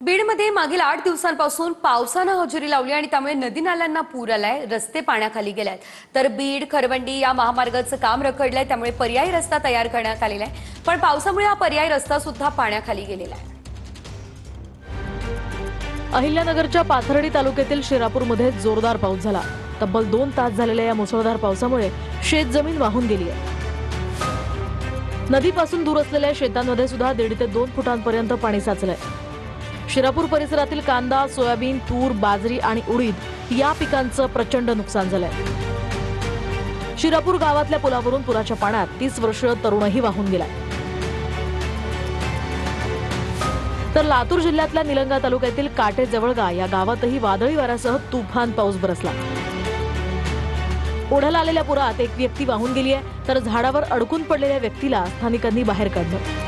बीडमध्ये मागील 8 दिवसांपासून पावसानं हजेरी लावली आणि त्यामुळे नदी नाल्यांना पूर आलाय, रस्ते पाण्याखाली गेलेत। तर बीड खरवंडी या महामार्गाचं काम रखडलंय, त्यामुळे पर्यायी रस्ता तयार करण्यात आलेला आहे, पण पावसामुळे हा पर्यायी रस्ता सुद्धा पाण्याखाली गेलेला आहे। अहिल्यानगरच्या पाथर्डी तालुक्यातील शिरापूरमध्ये जोरदार पाऊस झाला। तब्बल 2 तास झालेल्या या मुसळधार पावसामुळे शेतजमीन वाहून गेली आहे। नदीपासून दूर असलेल्या शेतांमध्ये सुद्धा 1.5 ते 2 फुटांपर्यंत पाणी साचलंय। शिरापूर परिसरातील कांदा, सोयाबीन, तूर, बाजरी आणि उडीद या पिकांचं प्रचंड नुकसान झालंय। शिरापूर गावातल्या पुलावरून पुराच्या पाण्यात 30 वर्षीय तरुणही वाहून गेला। तर लातूर जिल्ह्यातल्या निलंगा तालुक्यातील काटे जवळगा या गावातही वादळी वाऱ्यासह तुफान पाऊस बरसला। ओढ्याला आलेल्या पुरात एक व्यक्ती वाहून गेली आहे, तर झाडावर अडकून पडलेल्या व्यक्तीला स्थानिकांनी बाहेर काढलं।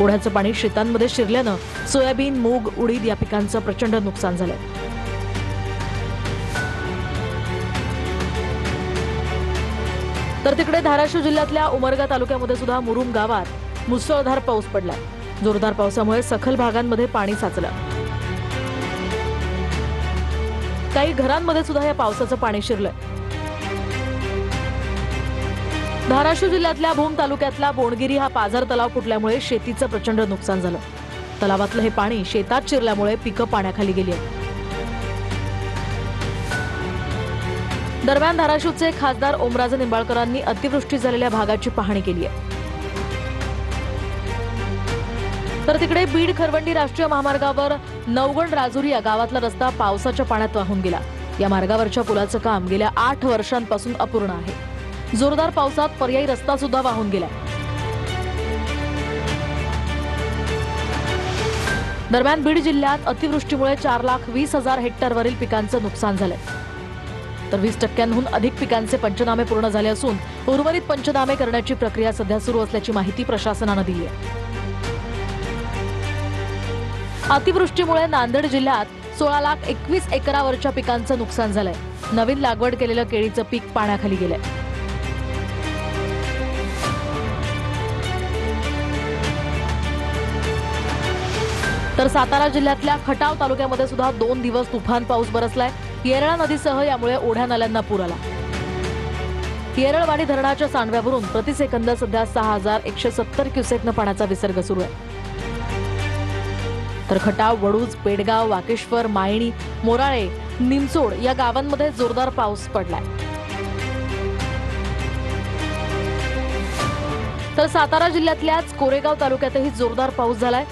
ओढ्याचं पाणी शेतांमध्ये शिरल्यानं सोयाबीन, मूग, उडीद या पिकांचं प्रचंड नुकसान झालंय। तर तिकडे धाराशिव जिल्ह्यातल्या उमरगा तालुक्यामध्ये सुद्धा मुरुम गावात मुसळधार पाऊस पडलाय। जोरदार पावसामुळे सखल भागांमध्ये पाणी साचलं। काही घरांमध्ये सुद्धा या पावसाचं पाणी शिरलंय। धाराशिव जिल्ह्यातल्या भूम तालुक्यातला बोणगिरी हा पाझर तलाव फुटल्यामुळे शेतीचं प्रचंड नुकसान झालं। तलावातलं हे पाणी शेतात शिरल्यामुळे पिकं पाण्याखाली गेली आहेत। दरम्यान धाराशिवचे खासदार ओमराजे निंबाळकरांनी अतिवृष्टी झालेल्या भागाची पाहणी केली आहे। तर तिकडे बीड खरवंडी राष्ट्रीय महामार्गावर नवगण राजुरी या गावातला रस्ता पावसाच्या पाण्यात वाहून गेला। या मार्गावरच्या पुलाचं काम गेल्या 8 वर्षांपासून अपूर्ण आहे। जोरदार पावसात पर्यायी रस्ता सुद्धा वाहून गेला। दरम्यान बीड जिल्ह्यात अतिवृष्टीमुळे 4,20,000 हेक्टरवरील पिकांचं नुकसान झालंय। तर 20% अधिक पिकांचे पंचनामे पूर्ण झाले असून उर्वरित पंचनामे करण्याची प्रक्रिया सध्या सुरू असल्याची माहिती प्रशासनानं दिली आहे। अतिवृष्टीमुळे नांदेड जिल्ह्यात 16,21,000 एकरावरच्या पिकांचं नुकसान झालंय। नवीन लागवड केलेलं केळीचं पीक पाण्याखाली गेलंय। तर सातारा जिल्ह्यातल्या खटाव तालुक्यामध्ये सुद्धा 2 दिवस तुफान पाऊस बरसलाय। येरळा नदीसह यामुळे ओढ्या नाल्यांना पूर आला। येरळवाडी धरणाच्या सांडव्यावरून प्रतिसेकंद सध्या 6,170 क्युसेकनं पाण्याचा विसर्ग सुरू आहे। तर खटाव, वडूज, पेडगाव, वाकेश्वर, मायणी, मोराळे, निमसोड या गावांमध्ये जोरदार पाऊस पडलाय। तर सातारा जिल्ह्यातल्याच कोरेगाव तालुक्यातही जोरदार पाऊस झालाय।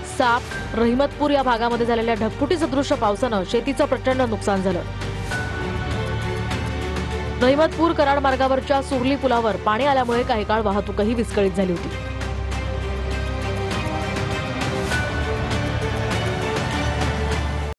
साप, रहिमतपूर या भागामध्ये झालेल्या ढगफुटी सदृश्य पावसानं शेतीचं प्रचंड नुकसान झालं। रहिमतपूर कराड मार्गावरच्या सुरली पुलावर पाणी आल्यामुळे काही काळ वाहतूकही विस्कळीत झाली होती।